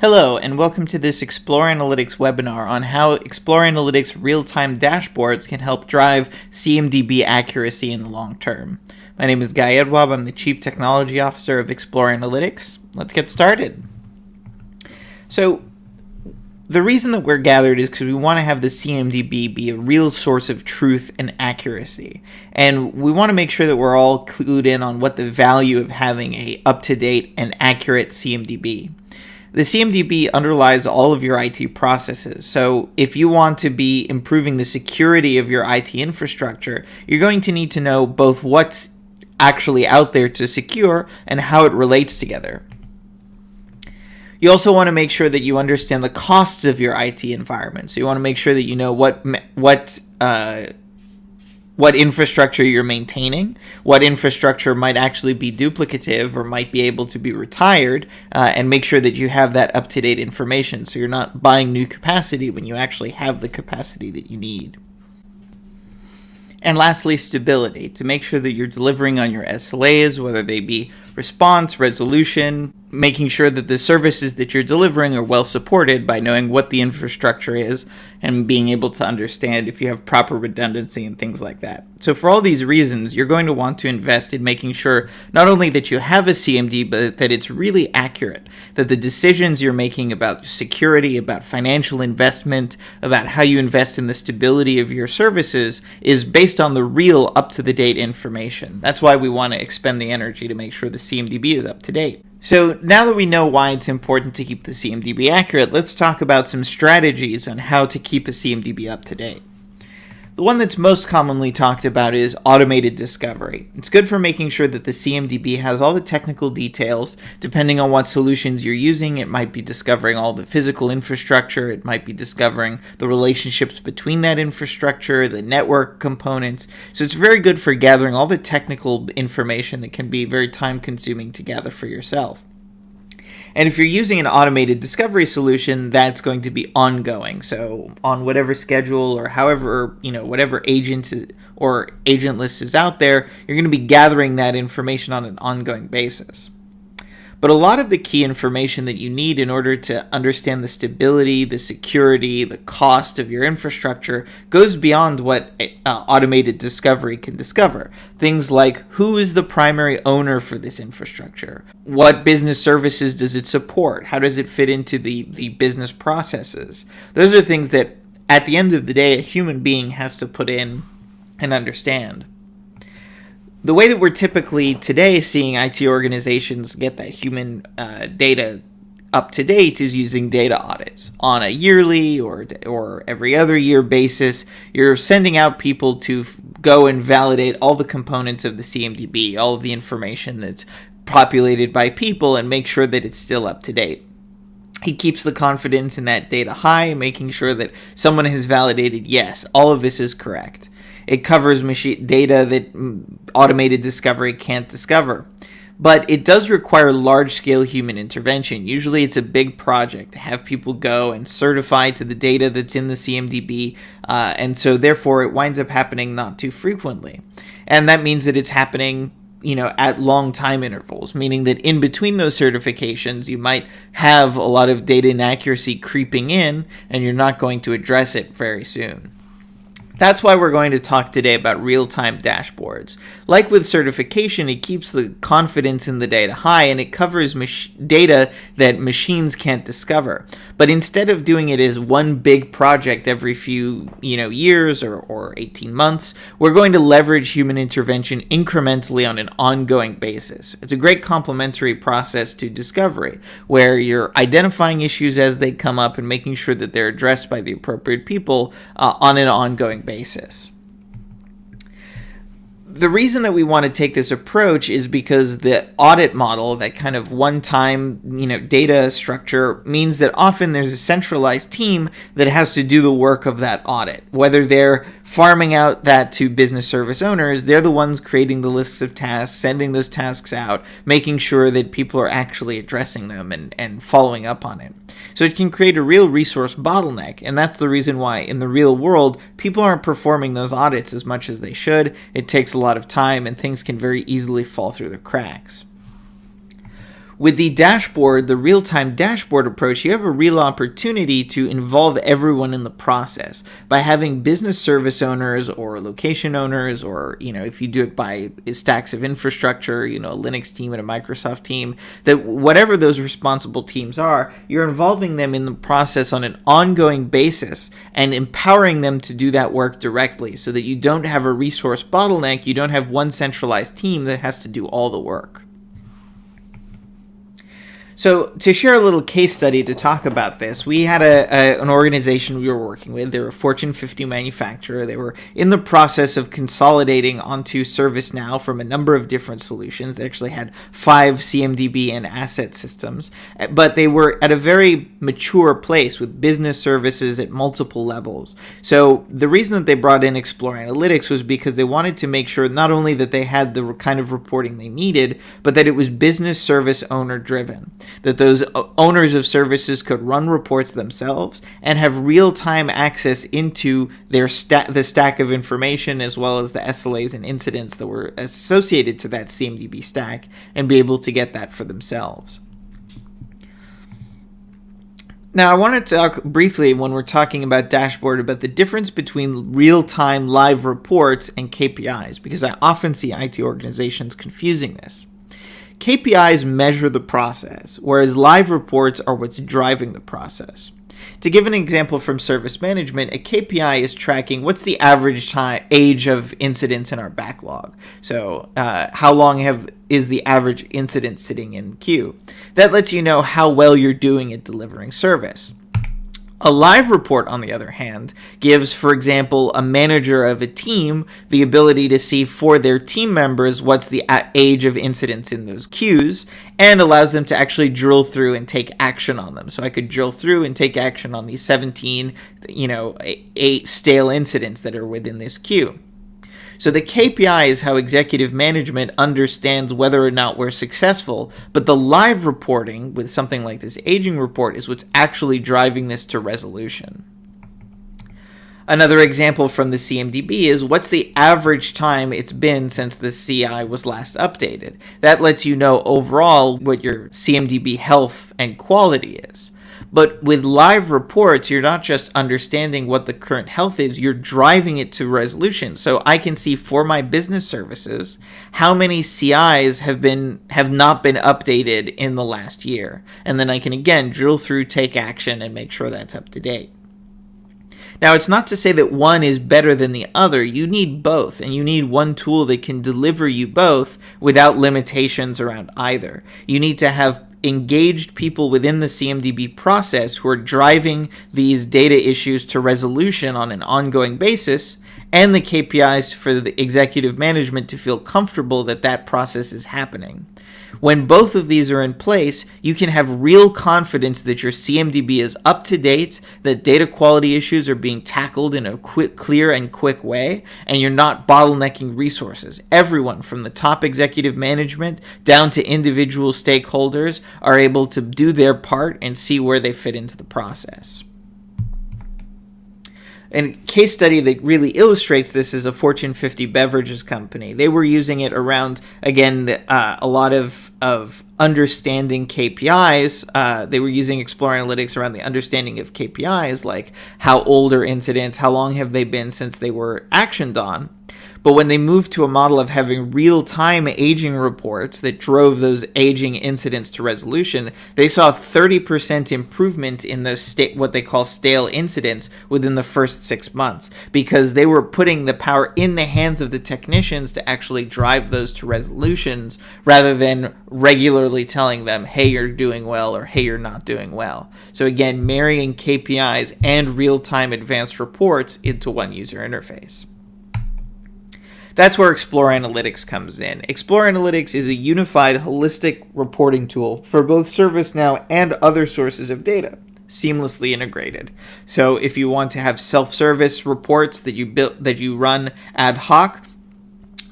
Hello, and welcome to this Explore Analytics webinar on how Explore Analytics real-time dashboards can help drive CMDB accuracy in the long term. My name is Guy Edwab. I'm the Chief Technology Officer of Explore Analytics. Let's get started. So, the reason that we're gathered is because we want to have the CMDB be a real source of truth and accuracy. And we want to make sure that we're all clued in on what the value of having a up-to-date and accurate CMDB. The CMDB underlies all of your IT processes, so if you want to be improving the security of your IT infrastructure, you're going to need to know both what's actually out there to secure and how it relates together. You also want to make sure that you understand the costs of your IT environment, so you want to make sure that you know what infrastructure you're maintaining, what infrastructure might actually be duplicative or might be able to be retired, and make sure that you have that up-to-date information so you're not buying new capacity when you actually have the capacity that you need. And lastly, stability, to make sure that you're delivering on your SLAs, whether they be response, resolution, making sure that the services that you're delivering are well supported by knowing what the infrastructure is and being able to understand if you have proper redundancy and things like that. So for all these reasons, you're going to want to invest in making sure not only that you have a CMD, but that it's really accurate, that the decisions you're making about security, about financial investment, about how you invest in the stability of your services is based on the real up-to-the-date information. That's why we want to expend the energy to make sure the CMDB is up to date. So now that we know why it's important to keep the CMDB accurate, let's talk about some strategies on how to keep a CMDB up to date. The one that's most commonly talked about is automated discovery. It's good for making sure that the CMDB has all the technical details. Depending on what solutions you're using, it might be discovering all the physical infrastructure, it might be discovering the relationships between that infrastructure, the network components. So it's very good for gathering all the technical information that can be very time-consuming to gather for yourself. And if you're using an automated discovery solution, that's going to be ongoing. So on whatever schedule or however, whatever agent or agent list is out there, you're going to be gathering that information on an ongoing basis. But a lot of the key information that you need in order to understand the stability, the security, the cost of your infrastructure goes beyond what automated discovery can discover. Things like who is the primary owner for this infrastructure? What business services does it support? How does it fit into the business processes? Those are things that at the end of the day, a human being has to put in and understand. The way that we're typically today seeing IT organizations get that human data up to date is using data audits on a yearly or every other year basis. You're sending out people to go and validate all the components of the CMDB, all of the information that's populated by people, and make sure that it's still up to date. He keeps the confidence in that data high, making sure that someone has validated, yes, all of this is correct. It covers machine data that automated discovery can't discover. But it does require large-scale human intervention. Usually it's a big project to have people go and certify to the data that's in the CMDB, and so therefore it winds up happening not too frequently. And that means that it's happening at long time intervals, meaning that in between those certifications, you might have a lot of data inaccuracy creeping in, and you're not going to address it very soon. That's why we're going to talk today about real-time dashboards. Like with certification, it keeps the confidence in the data high and it covers data that machines can't discover. But instead of doing it as one big project every few years or 18 months, we're going to leverage human intervention incrementally on an ongoing basis. It's a great complementary process to discovery, where you're identifying issues as they come up and making sure that they're addressed by the appropriate people on an ongoing basis. The reason that we want to take this approach is because the audit model, that kind of one-time, data structure, means that often there's a centralized team that has to do the work of that audit. Whether they're farming out that to business service owners, they're the ones creating the lists of tasks, sending those tasks out, making sure that people are actually addressing them and following up on it. So it can create a real resource bottleneck, and that's the reason why in the real world, people aren't performing those audits as much as they should. It takes a lot of time, and things can very easily fall through the cracks. With the dashboard, the real-time dashboard approach, you have a real opportunity to involve everyone in the process by having business service owners or location owners, or, if you do it by stacks of infrastructure, a Linux team and a Microsoft team, that whatever those responsible teams are, you're involving them in the process on an ongoing basis and empowering them to do that work directly so that you don't have a resource bottleneck, you don't have one centralized team that has to do all the work. So to share a little case study to talk about this, we had an organization we were working with. They were a Fortune 50 manufacturer. They were in the process of consolidating onto ServiceNow from a number of different solutions. They actually had 5 CMDB and asset systems, but they were at a very mature place with business services at multiple levels. So the reason that they brought in Explore Analytics was because they wanted to make sure not only that they had the kind of reporting they needed, but that it was business service owner driven. That those owners of services could run reports themselves and have real-time access into their the stack of information, as well as the SLAs and incidents that were associated to that CMDB stack, and be able to get that for themselves. Now, I want to talk briefly, when we're talking about dashboard, about the difference between real-time live reports and KPIs, because I often see IT organizations confusing this. KPIs measure the process, whereas live reports are what's driving the process. To give an example from service management, a KPI is tracking what's the average age of incidents in our backlog. So how long is the average incident sitting in queue? That lets you know how well you're doing at delivering service. A live report, on the other hand, gives, for example, a manager of a team the ability to see for their team members what's the age of incidents in those queues, and allows them to actually drill through and take action on them. So I could drill through and take action on these 17, 8 stale incidents that are within this queue. So the KPI is how executive management understands whether or not we're successful, but the live reporting with something like this aging report is what's actually driving this to resolution. Another example from the CMDB is what's the average time it's been since the CI was last updated. That lets you know overall what your CMDB health and quality is. But with live reports, you're not just understanding what the current health is, you're driving it to resolution. So I can see for my business services how many CIs have not been updated in the last year. And then I can again drill through, take action, and make sure that's up to date. Now, it's not to say that one is better than the other. You need both, and you need one tool that can deliver you both without limitations around either. You need to have engaged people within the CMDB process who are driving these data issues to resolution on an ongoing basis, and the KPIs for the executive management to feel comfortable that that process is happening. When both of these are in place, you can have real confidence that your CMDB is up to date, that data quality issues are being tackled in a clear and quick way, and you're not bottlenecking resources. Everyone from the top executive management down to individual stakeholders are able to do their part and see where they fit into the process. And a case study that really illustrates this is a Fortune 50 beverages company. They were using it around, again, a lot of understanding KPIs. They were using Explore Analytics around the understanding of KPIs, like how old are incidents, how long have they been since they were actioned on. But when they moved to a model of having real-time aging reports that drove those aging incidents to resolution, they saw 30% improvement in those what they call stale incidents within the first 6 months, because they were putting the power in the hands of the technicians to actually drive those to resolutions, rather than regularly telling them, hey, you're doing well, or hey, you're not doing well. So again, marrying KPIs and real-time advanced reports into one user interface. That's where Explore Analytics comes in. Explore Analytics is a unified, holistic reporting tool for both ServiceNow and other sources of data, seamlessly integrated. So if you want to have self-service reports that you run ad hoc,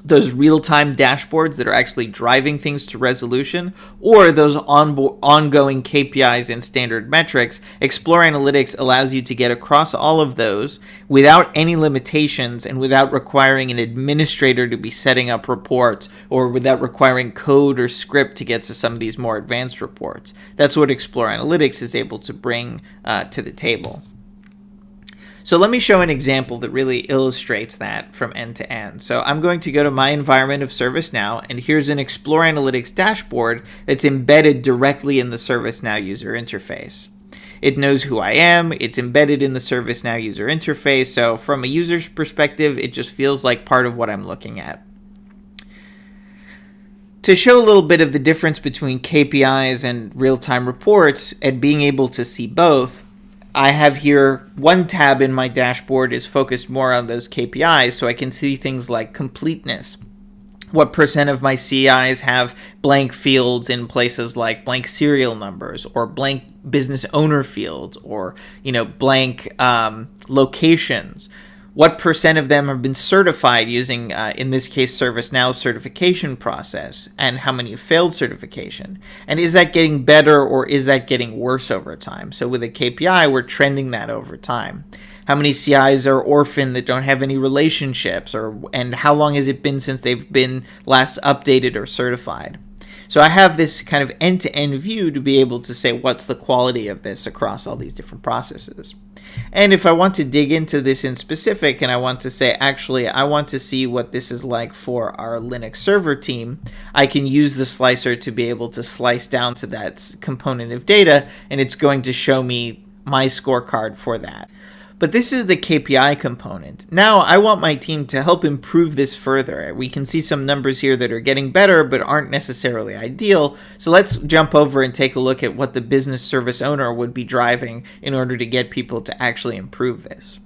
those real-time dashboards that are actually driving things to resolution, or those ongoing KPIs and standard metrics, Explore Analytics allows you to get across all of those without any limitations and without requiring an administrator to be setting up reports, or without requiring code or script to get to some of these more advanced reports. That's what Explore Analytics is able to bring to the table. So let me show an example that really illustrates that from end to end. So I'm going to go to my environment of ServiceNow, and here's an Explore Analytics dashboard that's embedded directly in the ServiceNow user interface. It knows who I am, it's embedded in the ServiceNow user interface, so from a user's perspective, it just feels like part of what I'm looking at. To show a little bit of the difference between KPIs and real-time reports and being able to see both, I have here one tab in my dashboard is focused more on those KPIs, so I can see things like completeness. What percent of my CIs have blank fields in places like blank serial numbers or blank business owner fields, or blank locations? What percent of them have been certified using, in this case, ServiceNow's certification process, and how many have failed certification? And is that getting better or is that getting worse over time? So with a KPI, we're trending that over time. How many CIs are orphaned that don't have any relationships, and how long has it been since they've been last updated or certified? So I have this kind of end-to-end view to be able to say what's the quality of this across all these different processes. And if I want to dig into this in specific and I want to say, actually, I want to see what this is like for our Linux server team, I can use the slicer to be able to slice down to that component of data, and it's going to show me my scorecard for that. But this is the KPI component. Now I want my team to help improve this further. We can see some numbers here that are getting better but aren't necessarily ideal. So let's jump over and take a look at what the business service owner would be driving in order to get people to actually improve this.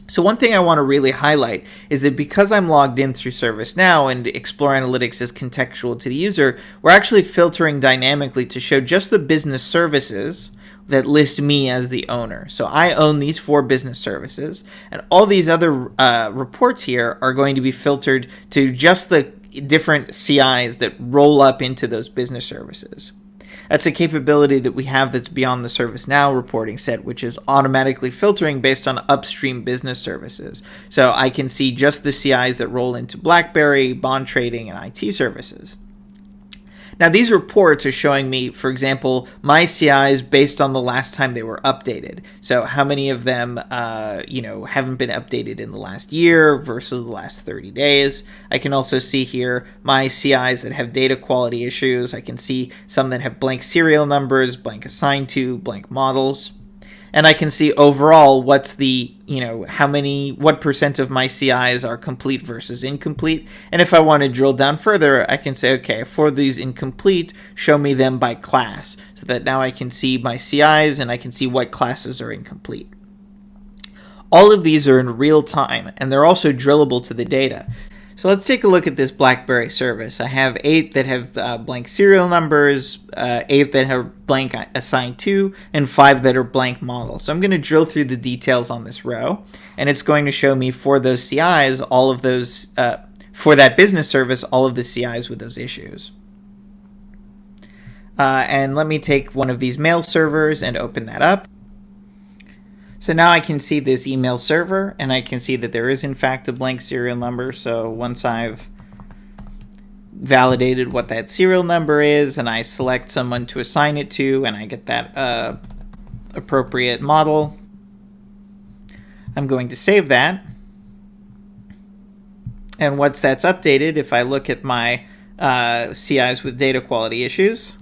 So one thing I want to really highlight is that because I'm logged in through ServiceNow and Explore Analytics is contextual to the user, we're actually filtering dynamically to show just the business services that list me as the owner. So I own these 4 business services, and all these other reports here are going to be filtered to just the different CIs that roll up into those business services. That's a capability that we have that's beyond the ServiceNow reporting set, which is automatically filtering based on upstream business services. So I can see just the CIs that roll into BlackBerry, bond trading, and IT services. Now these reports are showing me, for example, my CIs based on the last time they were updated. So how many of them, haven't been updated in the last year versus the last 30 days. I can also see here my CIs that have data quality issues. I can see some that have blank serial numbers, blank assigned to, blank models. And I can see overall what's the, what percent of my CIs are complete versus incomplete. And if I want to drill down further, I can say, okay, for these incomplete, show me them by class, so that now I can see my CIs and I can see what classes are incomplete. All of these are in real time, and they're also drillable to the data. So let's take a look at this BlackBerry service. I have 8 that have blank serial numbers, 8 that have blank assigned to, and 5 that are blank models. So I'm going to drill through the details on this row, and it's going to show me for those CIs, all of those, for that business service, all of the CIs with those issues. And let me take one of these mail servers and open that up. So now I can see this email server, and I can see that there is in fact a blank serial number. So once I've validated what that serial number is, and I select someone to assign it to, and I get that appropriate model, I'm going to save that. And once that's updated, if I look at my CIs with data quality issues,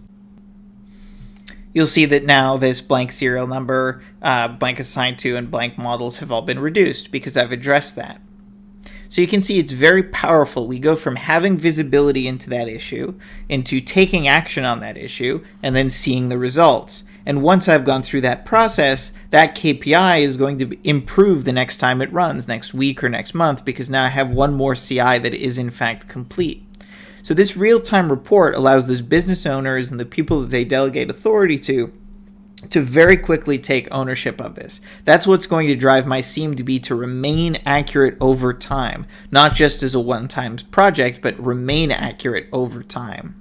you'll see that now this blank serial number, blank assigned to, and blank models have all been reduced because I've addressed that. So you can see it's very powerful. We go from having visibility into that issue, into taking action on that issue, and then seeing the results. And once I've gone through that process, that KPI is going to improve the next time it runs, next week or next month, because now I have one more CI that is in fact complete. So this real-time report allows those business owners and the people that they delegate authority to to very quickly take ownership of this. That's what's going to drive my CMDB to remain accurate over time, not just as a one-time project, but remain accurate over time.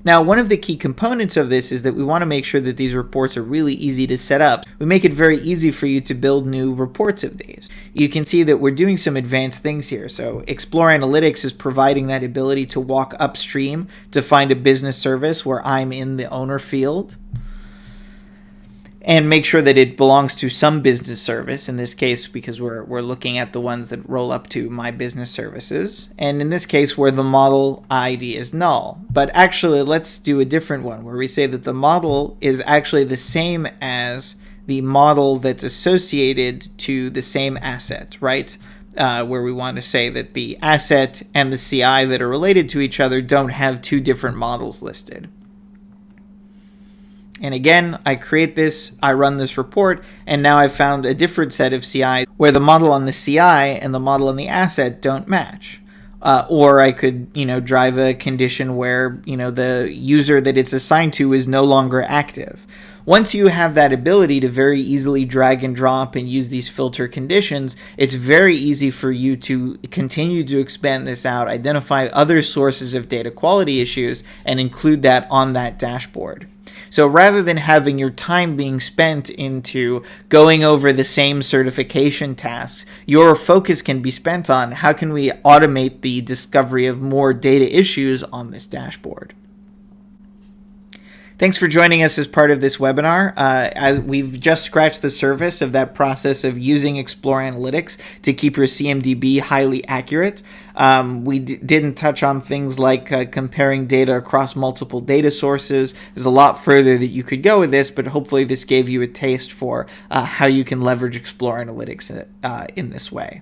Now, one of the key components of this is that we want to make sure that these reports are really easy to set up. We make it very easy for you to build new reports of these. You can see that we're doing some advanced things here. So Explore Analytics is providing that ability to walk upstream to find a business service where I'm in the owner field, and make sure that it belongs to some business service, in this case because we're looking at the ones that roll up to my business services, and in this case where the model ID is null. But actually, let's do a different one where we say that the model is actually the same as the model that's associated to the same asset, right? Where we want to say that the asset and the CI that are related to each other don't have two different models listed. And again, I create this, I run this report, and now I've found a different set of CI where the model on the CI and the model on the asset don't match. Or I could, drive a condition where, the user that it's assigned to is no longer active. Once you have that ability to very easily drag and drop and use these filter conditions, it's very easy for you to continue to expand this out, identify other sources of data quality issues, and include that on that dashboard. So rather than having your time being spent into going over the same certification tasks, your focus can be spent on how can we automate the discovery of more data issues on this dashboard. Thanks for joining us as part of this webinar. We've just scratched the surface of that process of using Explore Analytics to keep your CMDB highly accurate. We didn't touch on things like comparing data across multiple data sources. There's a lot further that you could go with this, but hopefully this gave you a taste for how you can leverage Explore Analytics in this way.